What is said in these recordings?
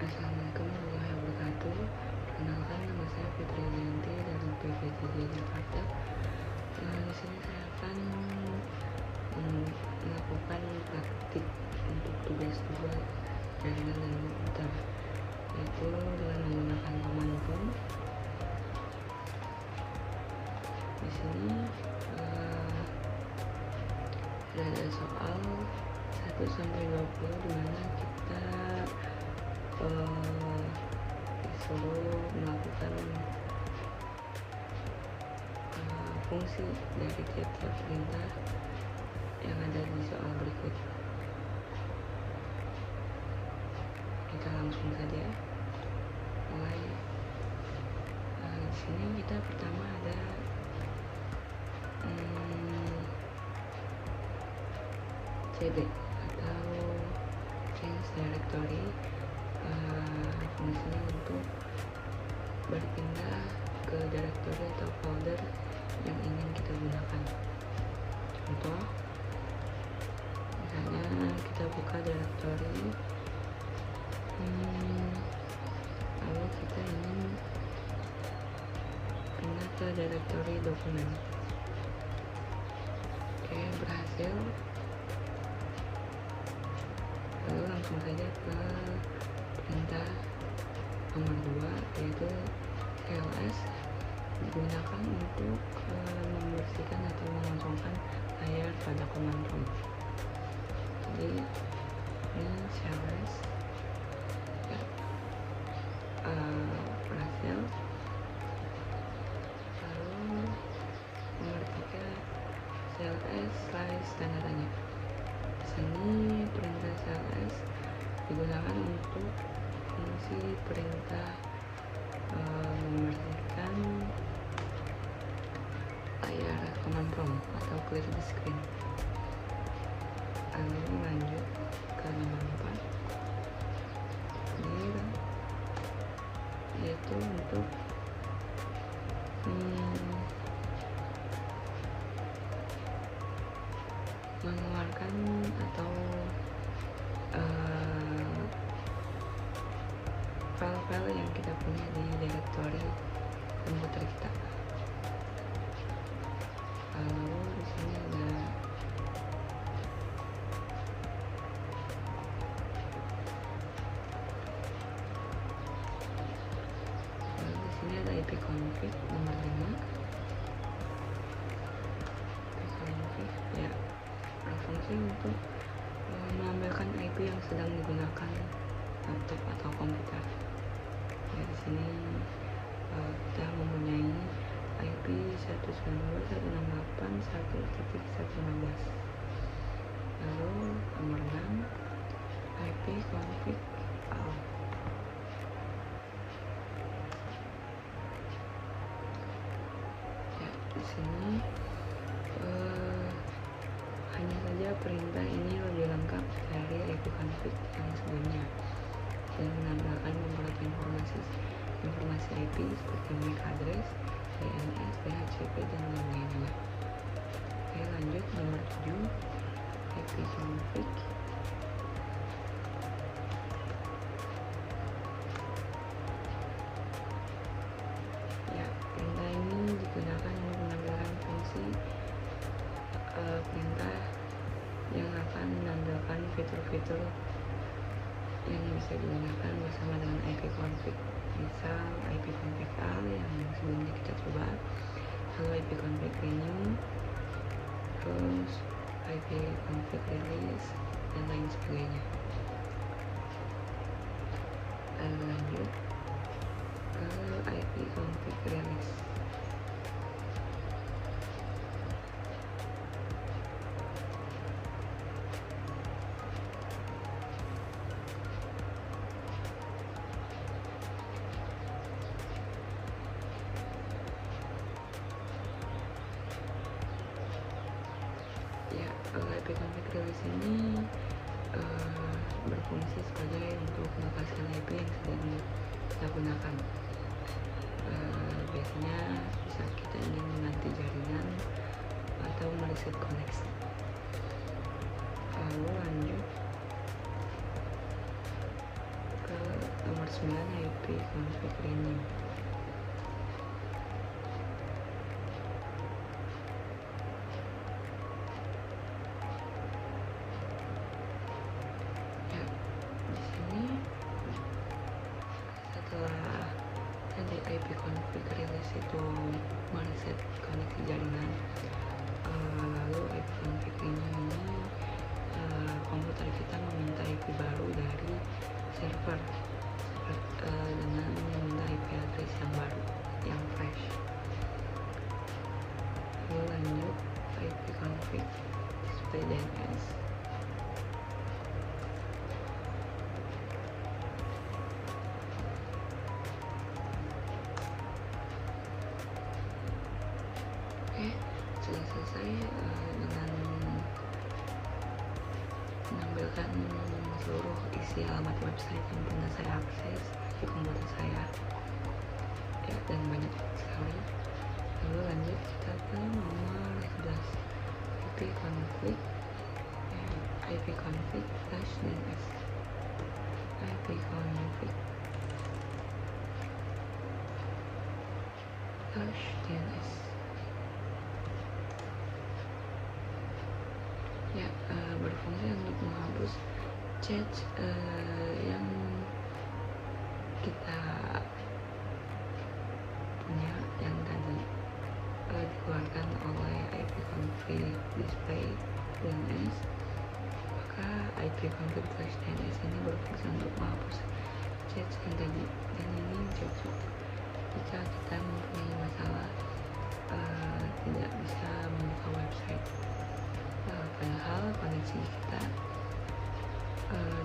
Assalamualaikum warahmatullahi wabarakatuh. Perkenalkan, nama saya Fitri Yanti dari PVJ Jakarta. Di sini saya akan melakukan praktik untuk tugas jaringan dan komputer, yaitu dengan menggunakan command prompt. Di sini ada soal 1 sampai 20 di mana kita disuruh melakukan fungsi dari tiap-tiap perintah yang ada di soal berikut. Kita langsung saja mulai. Di sini kita pertama ada CD atau change directory, fungsinya untuk berpindah ke directory atau folder yang ingin kita gunakan. Contoh, misalnya kita buka directory, lalu kita ingin pindah ke directory dokumen. Oke, berhasil. Lalu langsung saja ke perintah nomor 2, yaitu ls, digunakan untuk membersihkan atau mengosongkan layar pada command prompt. Jadi ini ls ya, berhasil. Lalu nomor 3, cls slice tanda tanya. Sini perintah cls digunakan untuk fungsi perintah membersihkan layar command prompt atau clear the screen. Lalu lanjut ke nomor 4, clear, yaitu untuk mengeluarkan atau file-file yang kita punya di directory komputer kita. Lalu di sini ada ipconfig nomor 5. ipconfig ya, berfungsi untuk mengambilkan IP yang sedang digunakan laptop atau komputer. Ya, di sini kita mempunyai IP 192.168.1.115. Lalu nomor 6, ipconfig alt. Ya, di sini hanya saja perintah ini lebih lengkap dari ipconfig yang sebelumnya dan menambahkan beberapa informasi IP seperti MAC address, DNS, DHCP, dan lain-lainnya. Oke, lanjut nomor 7, ipconfig. Ya, perintah ini digunakan untuk menampilkan fungsi perintah yang akan menampilkan fitur-fitur yang bisa digunakan bersama dengan ipconfig. Misal ipconfig al yang sebelumnya kita coba, lalu ipconfig renew, terus ipconfig release, dan lain sebagainya. Lalu lanjut ke ipconfig release. ipconfig release ini berfungsi sebagai untuk melepaskan IP yang sedang kita gunakan. Biasanya saat kita ingin mengganti jaringan atau mereset koneksi. Lalu lanjut ke nomor IP config renew. Ya, di sini setelah tadi IP config release itu mereset koneksi jaringan, lalu IP config renew ini komputer kita meminta IP baru dari server dengan meminta IP address yang baru, yang fresh. Lalu lanjut IP config display DNS. Oke, sudah selesai dengan menampilkan seluruh isi alamat website yang pernah saya akses di komputer saya, ya, dan banyak sekali. Lalu lanjut kita ke nomor 11, IP config /DNS. IP config /DNS. Ya, berfungsi untuk menghapus chat yang kita punya yang tadi dikeluarkan oleh IP config display DNS. Maka IP config /DNS ini berfungsi untuk menghapus chat yang tadi, dan ini cocok jika kita mempunyai masalah tidak bisa membuka website. Padahal koneksi kita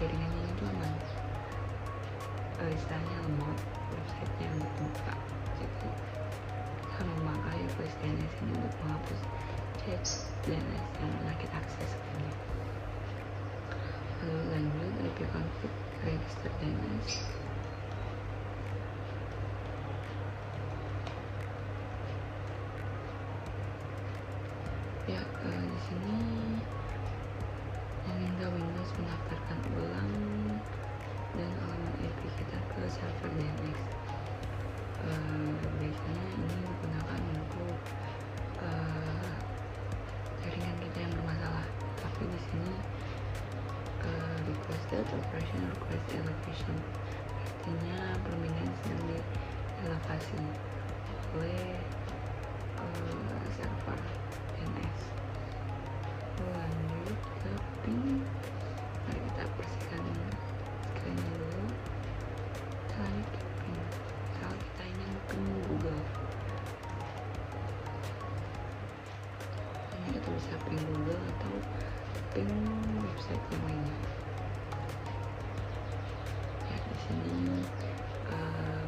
jaringannya itu aman, istilahnya lemot, websitenya untuk buka. Jadi kita memakai /DNS ini untuk menghapus chat DNS yang pernah kita akses sebelumnya. Lalu lanjut IP config register DNS. Ya, di sini meminta Windows mendaftarkan ulang dan alamat IP kita ke server DNS. Biasanya ini digunakan untuk jaringan kita yang bermasalah. Tapi di sini requested operation request elevation, artinya permainan sedang dielevasi oleh server DNS. Lanjut ke ping. Mari kita bersihkan screen dulu. Kita lanjut ke ping. Misal kita ingin ping Google, ini kita bisa ping Google atau ping website yang lainnya. Ya, di sini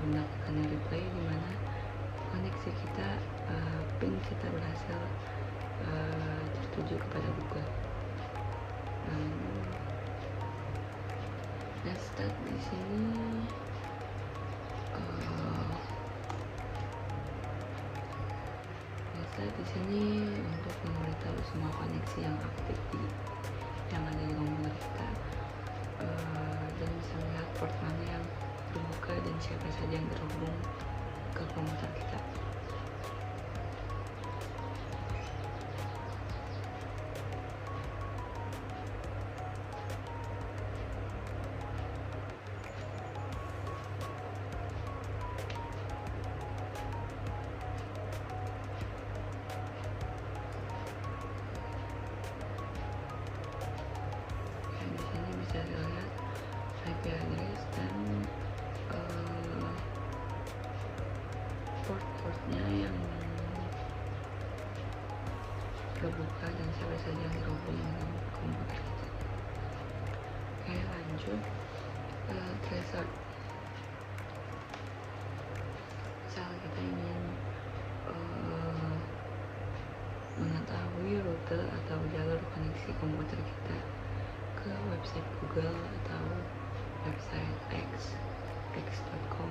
mendapatkan replay di mana koneksi kita ping kita berhasil tertuju kepada Google. Dan start di sini untuk memberitahu semua koneksi yang aktif yang ada di komputer kita, dan bisa melihat port mana yang terbuka dan siapa saja yang terhubung ke komputer kita. Bisa dilihat IP address dan port-portnya yang terbuka dan siapa saja yang terhubung dengan komputer kita. Oke, lanjut tracer. Misal kita ingin mengetahui rute atau jalur koneksi komputer kita ke website Google atau website x.com.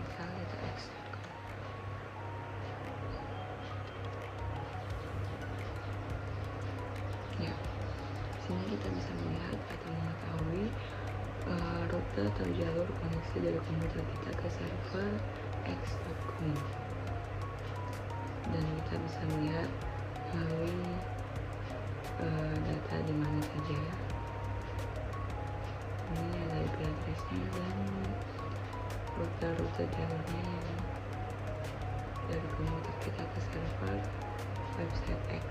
Misalnya itu x.com. Ya, sini kita bisa melihat atau mengetahui rute atau jalur koneksi dari komputer kita ke server x.com, dan kita bisa melihat melalui data di mana saja. Ini ada IP address-nya dan rute-rute jalurnya yang dari komputer kita ke server website X.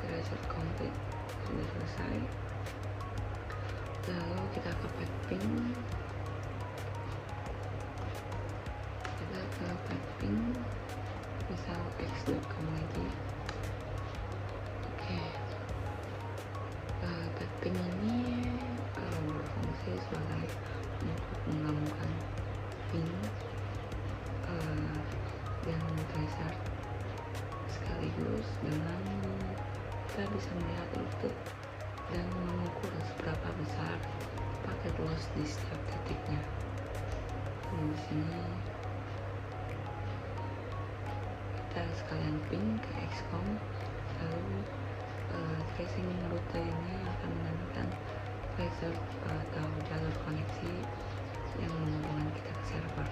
Tracer complete, sudah selesai. Lalu kita ke piping, misal x.com lagi. Oke, piping ini berfungsi sebagai untuk menggabungkan ping dan tracer sekaligus dengan kita bisa melihat rute dan mengukur seberapa besar paket loss di setiap titiknya. Di sini kita sekalian ping ke XCOM, lalu tracing rute ini akan menandakan tracer atau jalur koneksi yang menghubungkan kita ke server.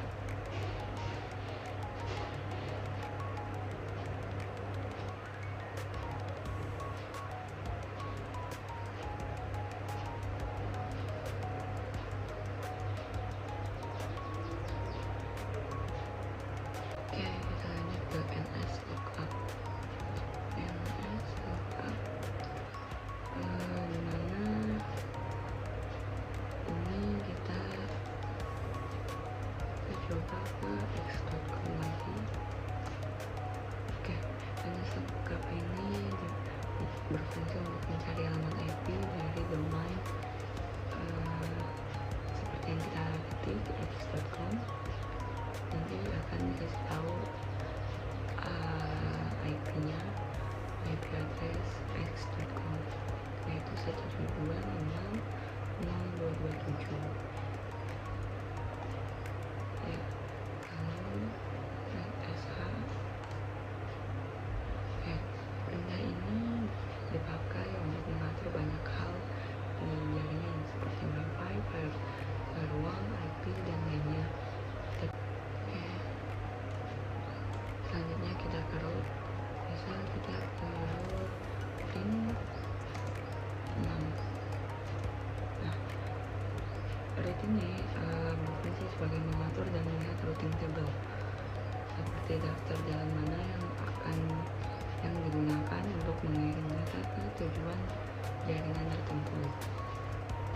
Berfungsi untuk mencari alamat IP dari domain seperti yang kita ketik x.com. Nanti akan dikasih tahu IP-nya, IP address x.com, yaitu 172.0.0.227. Ya, lalu SH. Perintah ini dipakai untuk mengatur banyak hal di jaringan seperti wifi, ruang, IP, dan lainnya. Selanjutnya kita ke root. Misal kita ke root pin 6. Nah, root ini berfungsi sebagai mengatur dan melihat routing table, seperti daftar jalan mana yang digunakan untuk mengirim data ke tujuan jaringan tertentu.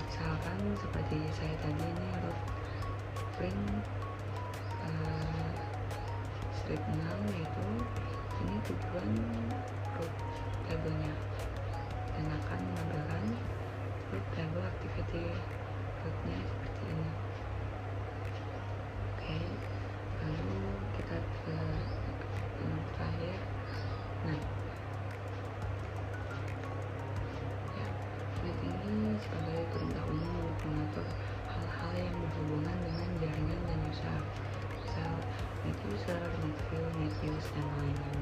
Misalkan seperti saya tadi ini root print strip 6, yaitu ini tujuan root table-nya, dan akan menampilkan root table activity root-nya seperti ini. Oke, lalu kita ke yang terakhir. Nah, ya, root ini sebagai perintah umum untuk mengatur hal-hal yang berhubungan dengan jaringan dan user, misal net user, net view, net use, dan lainnya.